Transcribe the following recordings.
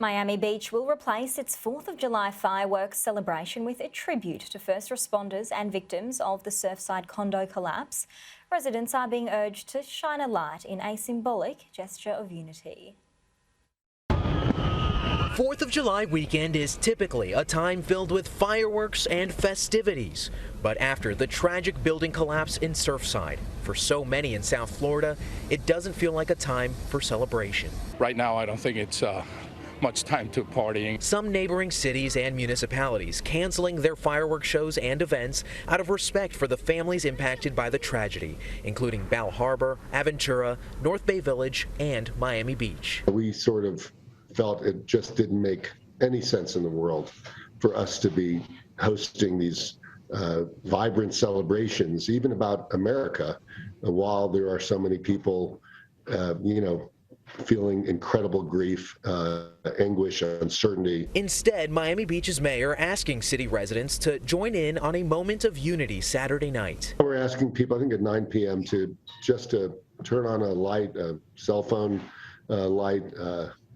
Miami Beach will replace its 4th of July fireworks celebration with a tribute to first responders and victims of the Surfside condo collapse. Residents are being urged to shine a light in a symbolic gesture of unity. 4th of July weekend is typically a time filled with fireworks and festivities. But after the tragic building collapse in Surfside, for so many in South Florida, it doesn't feel like a time for celebration. Right now, I don't think it's much time to partying. Some neighboring cities and municipalities canceling their fireworks shows and events out of respect for the families impacted by the tragedy, including Bal Harbour, Aventura, North Bay Village, and Miami Beach. We sort of felt it just didn't make any sense in the world for us to be hosting these vibrant celebrations, even about America, while there are so many people, feeling incredible grief, anguish, uncertainty. Instead, Miami Beach's mayor asking city residents to join in on a moment of unity Saturday night. We're asking people, I think at 9 p.m., to turn on a light, a cell phone light,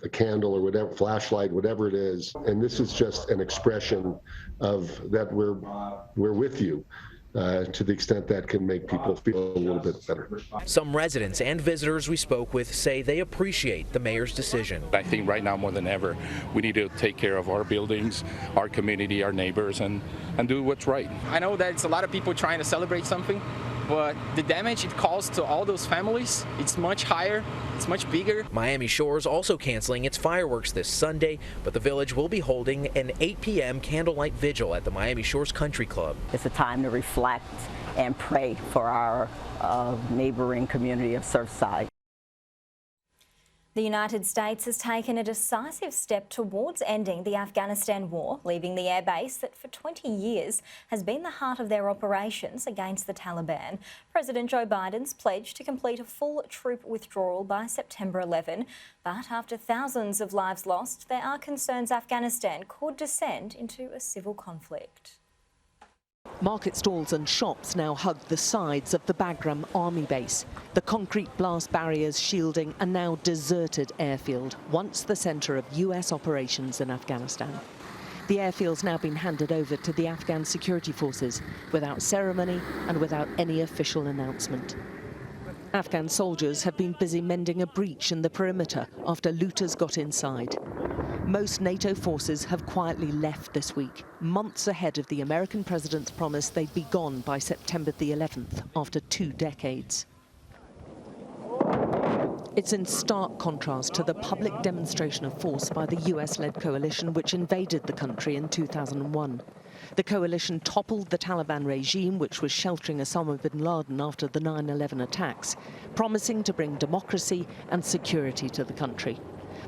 a candle or whatever, flashlight, whatever it is. And this is just an expression of that we're with you. To the extent that can make people feel a little bit better. Some residents and visitors we spoke with say they appreciate the mayor's decision. I think right now more than ever, we need to take care of our buildings, our community, our neighbors, and do what's right. I know that it's a lot of people trying to celebrate something, but the damage it caused to all those families, it's much higher, it's much bigger. Miami Shores also canceling its fireworks this Sunday, but the village will be holding an 8 p.m. candlelight vigil at the Miami Shores Country Club. It's a time to reflect and pray for our neighboring community of Surfside. The United States has taken a decisive step towards ending the Afghanistan war, leaving the airbase that for 20 years has been the heart of their operations against the Taliban. President Joe Biden's pledged to complete a full troop withdrawal by September 11. But after thousands of lives lost, there are concerns Afghanistan could descend into a civil conflict. Market stalls and shops now hug the sides of the Bagram army base. The concrete blast barriers shielding a now deserted airfield, once the centre of US operations in Afghanistan. The airfield's now been handed over to the Afghan security forces without ceremony and without any official announcement. Afghan soldiers have been busy mending a breach in the perimeter after looters got inside. Most NATO forces have quietly left this week, months ahead of the American president's promise they'd be gone by September the 11th, after 2 decades. It's in stark contrast to the public demonstration of force by the US-led coalition which invaded the country in 2001. The coalition toppled the Taliban regime, which was sheltering Osama bin Laden after the 9/11 attacks, promising to bring democracy and security to the country.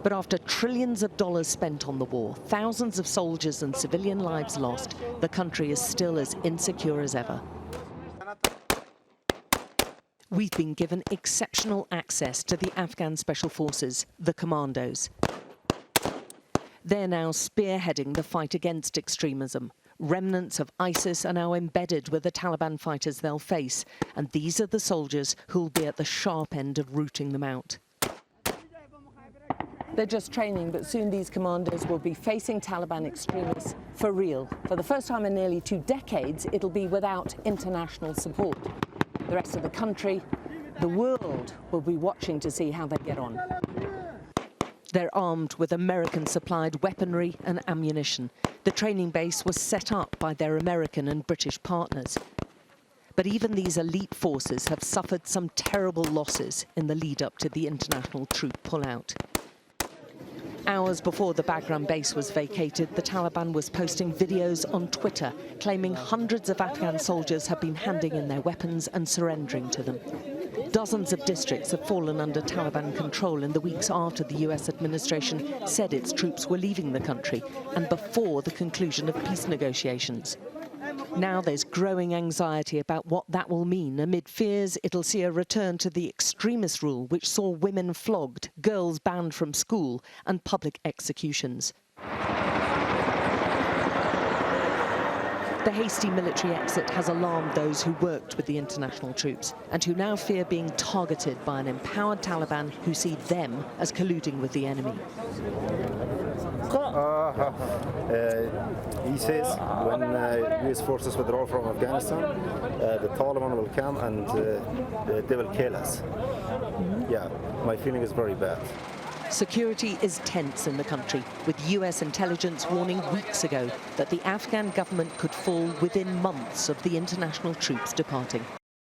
But after trillions of dollars spent on the war, thousands of soldiers and civilian lives lost, the country is still as insecure as ever. We've been given exceptional access to the Afghan Special Forces, the commandos. They're now spearheading the fight against extremism. Remnants of ISIS are now embedded with the Taliban fighters they'll face, and these are the soldiers who'll be at the sharp end of rooting them out. They're just training, but soon these commandos will be facing Taliban extremists for real. For the first time in nearly 2 decades, it'll be without international support. The rest of the country, the world, will be watching to see how they get on. They're armed with American-supplied weaponry and ammunition. The training base was set up by their American and British partners. But even these elite forces have suffered some terrible losses in the lead-up to the international troop pullout. Hours before the Bagram base was vacated, the Taliban was posting videos on Twitter claiming hundreds of Afghan soldiers have been handing in their weapons and surrendering to them. Dozens of districts have fallen under Taliban control in the weeks after the US administration said its troops were leaving the country and before the conclusion of peace negotiations. Now there's growing anxiety about what that will mean amid fears it'll see a return to the extremist rule which saw women flogged, girls banned from school and public executions. The hasty military exit has alarmed those who worked with the international troops and who now fear being targeted by an empowered Taliban who see them as colluding with the enemy. He says when U.S. forces withdraw from Afghanistan, the Taliban will come and they will kill us. Yeah, my feeling is very bad. Security is tense in the country, with US intelligence warning weeks ago that the Afghan government could fall within months of the international troops departing.